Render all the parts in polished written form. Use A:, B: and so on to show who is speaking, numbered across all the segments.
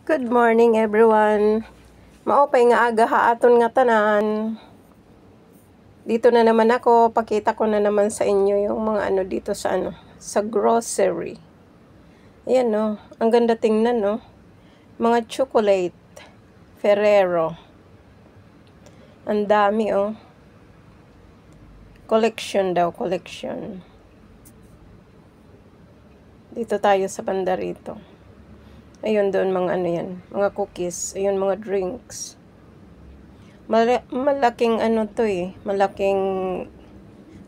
A: Good morning everyone. Maopay nga aga haaton nga tanan. Dito na naman ako, pakita ko na naman sa inyo yung mga ano dito sa sa grocery. Ayan no, ang ganda tingnan no. Mga chocolate, Ferrero. Ang dami oh. Collection daw, collection. Dito tayo sa banda rito. Ayun doon mga ano yan, mga cookies, ayun mga drinks. Malaking ano to malaking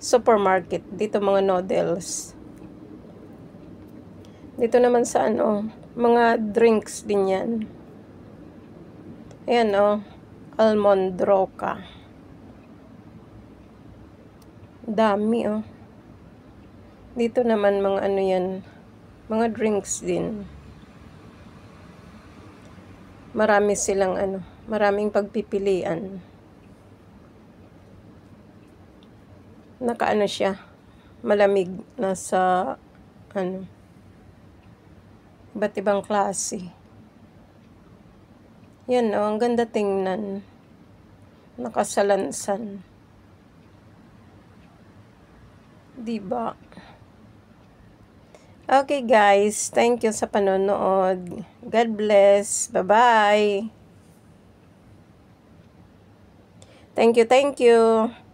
A: supermarket. Dito mga noodles. Dito naman sa mga drinks din yan. Ayan Almond Roca. Dami Dito naman mga ano yan, mga drinks din. Marami silang maraming pagpipilian. Nakaano siya, malamig na sa iba't ibang klase. Yan ang ganda tingnan. Nakasalansan. Diba? Okay guys, thank you sa panonood. God bless. Bye-bye. Thank you.